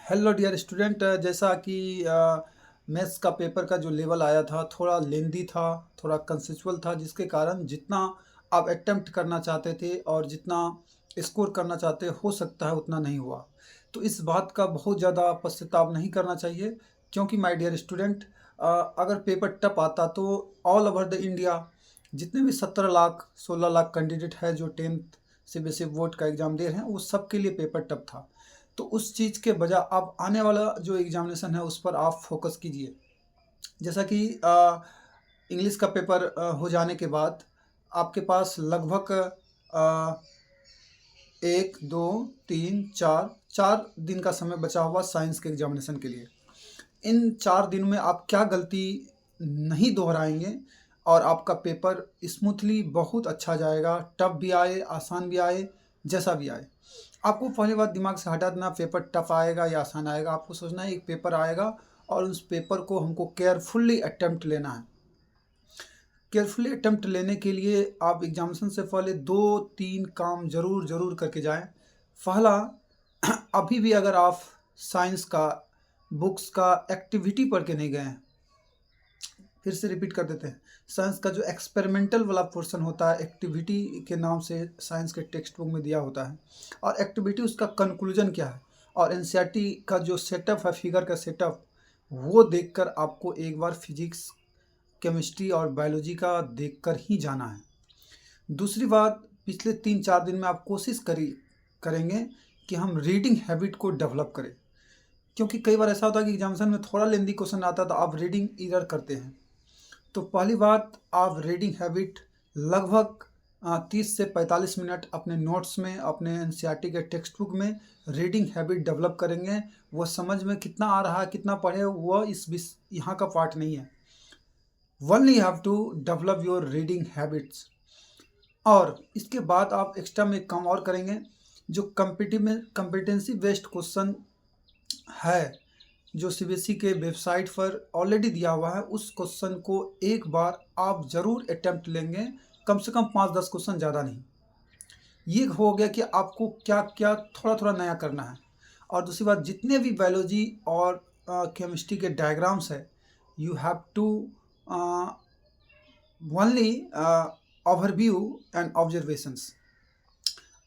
Hello dear student, जैसा कि maths का पेपर का जो लेवल आया था थोड़ा लेंदी था, थोड़ा कंसेप्चुअल था, जिसके कारण जितना आप अटेम्प्ट करना चाहते थे और जितना स्कोर करना चाहते हो सकता है उतना नहीं हुआ। तो इस बात का बहुत ज़्यादा पश्चाताप नहीं करना चाहिए, क्योंकि माय डियर स्टूडेंट, अगर पेपर टफ आता तो ऑल ओवर द इंडिया जितने भी 17 लाख 16 लाख कैंडिडेट है जो टेंथ से बेसिक बोर्ड का एग्ज़ाम दे रहे हैं, वो सबके लिए पेपर टफ था। तो उस चीज़ के बजाय आप आने वाला जो एग्ज़ामिनेशन है उस पर आप फोकस कीजिए। जैसा कि इंग्लिश का पेपर हो जाने के बाद आपके पास लगभग 1 2 3 4 4 दिन का समय बचा हुआ साइंस के एग्ज़ामिनेशन के लिए। इन 4 दिन में आप क्या गलती नहीं दोहराएँगे और आपका पेपर स्मूथली बहुत अच्छा जाएगा, टफ भी आए, आसान भी आए, जैसा भी आए। आपको पहली बात दिमाग से हटा देना पेपर टफ आएगा या आसान आएगा, आपको सोचना है एक पेपर आएगा और उस पेपर को हमको केयरफुली अटेम्प्ट लेना है। केयरफुली अटेम्प्ट लेने के लिए आप एग्जामिनेशन से पहले 2-3 काम ज़रूर करके जाएँ। पहला, अभी भी अगर आप साइंस का बुक्स का एक्टिविटी पढ़ के नहीं गए हैं, फिर से रिपीट कर देते हैं। साइंस का जो एक्सपेरिमेंटल वाला पोर्शन होता है, एक्टिविटी के नाम से साइंस के टेक्स्ट बुक में दिया होता है, और एक्टिविटी उसका कंक्लूजन क्या है और एनसीईआरटी का जो सेटअप है, फिगर का सेटअप, वो देखकर आपको एक बार फिजिक्स, केमिस्ट्री और बायोलॉजी का देखकर ही जाना है। दूसरी बात, पिछले 3-4 दिन में आप कोशिश करेंगे कि हम रीडिंग हैबिट को डेवलप करें, क्योंकि कई बार ऐसा होता है कि एग्जामिनेशन में थोड़ा लेंदी क्वेश्चन आता है तो आप रीडिंग इरर करते हैं। तो पहली बात, आप रीडिंग हैबिट लगभग 30 से 45 मिनट अपने नोट्स में, अपने एनसीईआरटी के टेक्स्ट बुक में रीडिंग हैबिट डेवलप करेंगे। वो समझ में कितना आ रहा है, कितना पढ़े, वह इस यहाँ का पार्ट नहीं है। Only have to develop your reading habits. और इसके बाद आप एक्स्ट्रा में एक काम और करेंगे, जो कम्पिटेंसी बेस्ड क्वेश्चन है जो सीबीएसई के वेबसाइट पर ऑलरेडी दिया हुआ है, उस क्वेश्चन को एक बार आप ज़रूर अटेम्प्ट लेंगे, कम से कम 5-10 क्वेश्चन, ज़्यादा नहीं। ये हो गया कि आपको क्या क्या थोड़ा नया करना है। और दूसरी बात, जितने भी बायोलॉजी और केमिस्ट्री के डायग्राम्स है, you have to only overview and observations.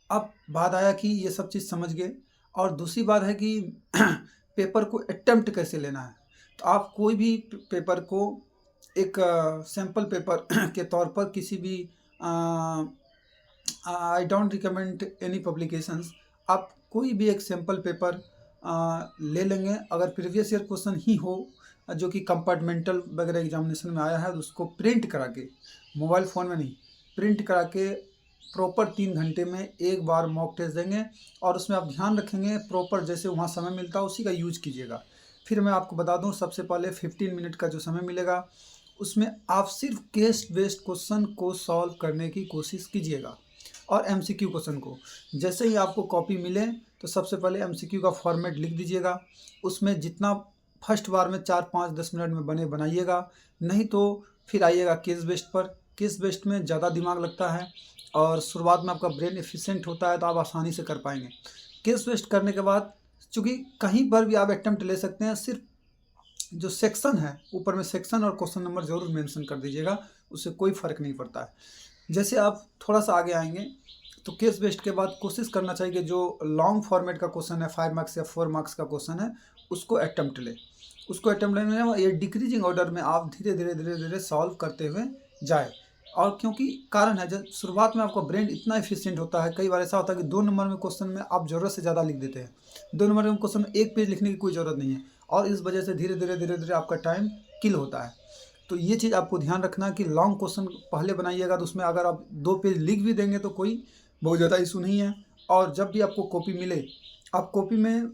अब बात आया कि ये सब चीज़ समझ गए, और दूसरी बात है कि पेपर को अटेम्प्ट कैसे लेना है। तो आप कोई भी पेपर को एक सैम्पल पेपर के तौर पर किसी भी, I don't recommend any publications, आप कोई भी एक सैम्पल पेपर ले लेंगे। अगर प्रीवियस ईयर क्वेश्चन ही हो जो कि कंपार्टमेंटल वगैरह एग्जामिनेशन में आया है, तो उसको प्रिंट करा के, मोबाइल फ़ोन में नहीं, प्रिंट करा के प्रॉपर 3 घंटे में एक बार मॉक टेस्ट देंगे, और उसमें आप ध्यान रखेंगे प्रॉपर जैसे वहाँ समय मिलता है उसी का यूज कीजिएगा। फिर मैं आपको बता दूं, सबसे पहले 15 मिनट का जो समय मिलेगा उसमें आप सिर्फ केस बेस्ड क्वेश्चन को सॉल्व करने की कोशिश कीजिएगा, और एमसीक्यू क्वेश्चन को जैसे ही आपको कॉपी मिले तो सबसे पहले एमसीक्यू का फॉर्मेट लिख दीजिएगा। उसमें जितना फर्स्ट बार में 4-5-10 मिनट में बनाइएगा, नहीं तो फिर आइएगा केस बेस्ड पर। केस बेस्ड में ज़्यादा दिमाग लगता है और शुरुआत में आपका ब्रेन एफिशिएंट होता है, तो आप आसानी से कर पाएंगे। केस बेस्ड करने के बाद, चूँकि कहीं पर भी आप अटेम्प्ट ले सकते हैं, सिर्फ जो सेक्शन है ऊपर में सेक्शन और क्वेश्चन नंबर ज़रूर मेंशन कर दीजिएगा, उससे कोई फ़र्क नहीं पड़ता है। जैसे आप थोड़ा सा आगे आएंगे तो केस बेस्ड के बाद कोशिश करना चाहिए कि जो लॉन्ग फॉर्मेट का क्वेश्चन है, 5 मार्क्स या 4 मार्क्स का क्वेश्चन है, उसको अटेम्प्ट ले। उसको अटेम्प्ट लेने में ये डिक्रीजिंग ऑर्डर में आप धीरे धीरे सॉल्व करते हुए जाए। और क्योंकि कारण है, जब शुरुआत में आपका ब्रेन इतना एफिशिएंट होता है, कई बार ऐसा होता है कि 2 नंबर में क्वेश्चन में आप ज़रूरत से ज़्यादा लिख देते हैं। 2 नंबर में क्वेश्चन में 1 पेज लिखने की कोई ज़रूरत नहीं है, और इस वजह से धीरे धीरे आपका टाइम किल होता है। तो ये चीज़ आपको ध्यान रखना कि लॉन्ग क्वेश्चन पहले बनाइएगा, तो उसमें अगर आप 2 पेज लिख भी देंगे तो कोई बहुत ज़्यादा इशू नहीं है। और जब भी आपको कॉपी मिले, आप कॉपी में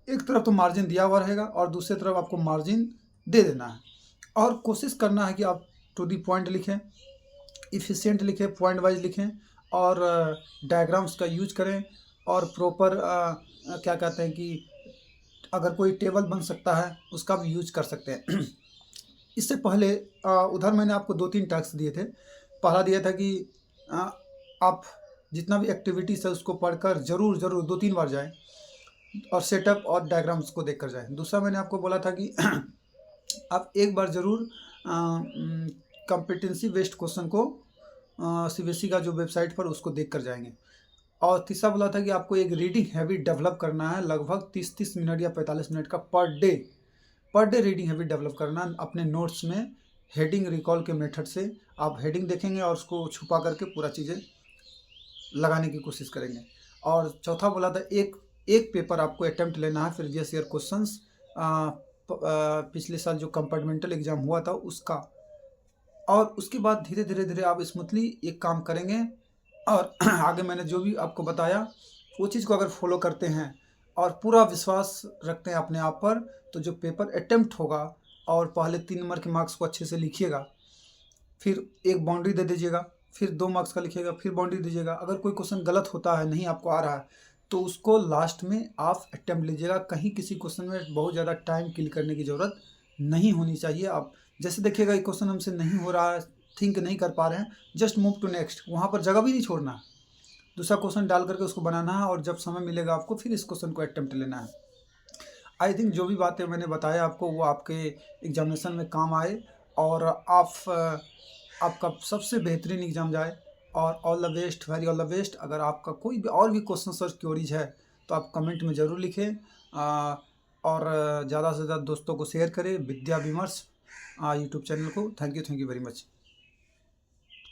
एक तरफ तो मार्जिन दिया हुआ रहेगा और दूसरी तरफ आपको मार्जिन दे देना है, और कोशिश करना है कि आप टू दी पॉइंट लिखें, इफ़िशिएंट लिखें, पॉइंट वाइज लिखें, और डायग्राम्स का यूज करें, और प्रॉपर क्या कहते हैं कि अगर कोई टेबल बन सकता है उसका भी यूज कर सकते हैं। इससे पहले उधर मैंने आपको 2-3 टास्क दिए थे। पहला दिया था कि आप जितना भी एक्टिविटीज़ है उसको पढ़कर ज़रूर 2-3 बार जाएं। और सेटअप और डायग्राम्स को देख कर जाएँ। दूसरा मैंने आपको बोला था कि आप एक बार ज़रूर कॉम्पिटेंसी बेस्ड क्वेश्चन को सीबीएसई का जो वेबसाइट पर उसको देख कर जाएंगे। और तीसरा बोला था कि आपको एक रीडिंग हैबिट डेवलप करना है, लगभग 30-30 मिनट या 45 मिनट का per day reading habit develop करना अपने नोट्स में हेडिंग रिकॉल के मेथड से। आप हेडिंग देखेंगे और उसको छुपा करके पूरा चीज़ें लगाने की कोशिश करेंगे। और चौथा बोला था एक एक पेपर आपको अटेम्प्ट लेना है प्रीवियस ईयर क्वेश्चंस पिछले साल जो कंपार्टमेंटल एग्जाम हुआ था उसका। और उसके बाद धीरे धीरे धीरे आप स्मूथली एक काम करेंगे और आगे मैंने जो भी आपको बताया वो चीज़ को अगर फॉलो करते हैं और पूरा विश्वास रखते हैं अपने आप पर, तो जो पेपर अटेम्प्ट होगा और पहले 3 नंबर के मार्क्स को अच्छे से लिखिएगा, फिर एक बाउंड्री दे दीजिएगा, फिर 2 मार्क्स का लिखिएगा, फिर बाउंड्री दीजिएगा। अगर कोई क्वेश्चन गलत होता है, नहीं आपको आ रहा है, तो उसको लास्ट में आप अटेम्प्ट लीजिएगा। कहीं किसी क्वेश्चन में बहुत ज़्यादा टाइम किल करने की ज़रूरत नहीं होनी चाहिए। आप जैसे देखिएगा ये क्वेश्चन हमसे नहीं हो रहा है, थिंक नहीं कर पा रहे हैं, जस्ट मूव टू नेक्स्ट, वहाँ पर जगह भी नहीं छोड़ना है, दूसरा क्वेश्चन डाल करके उसको बनाना है और जब समय मिलेगा आपको फिर इस क्वेश्चन को अटेम्प्ट लेना है। आई थिंक जो भी बातें मैंने बताया आपको वो आपके एग्जामिनेशन में काम आए और आपका सबसे बेहतरीन एग्ज़ाम जाए। और all the best, very all the best. अगर आपका कोई भी और भी क्वेश्चन और क्योरीज है तो आप कमेंट में ज़रूर लिखें और ज़्यादा से ज़्यादा दोस्तों को शेयर करें विद्या विमर्श यूट्यूब चैनल को। Thank you very much.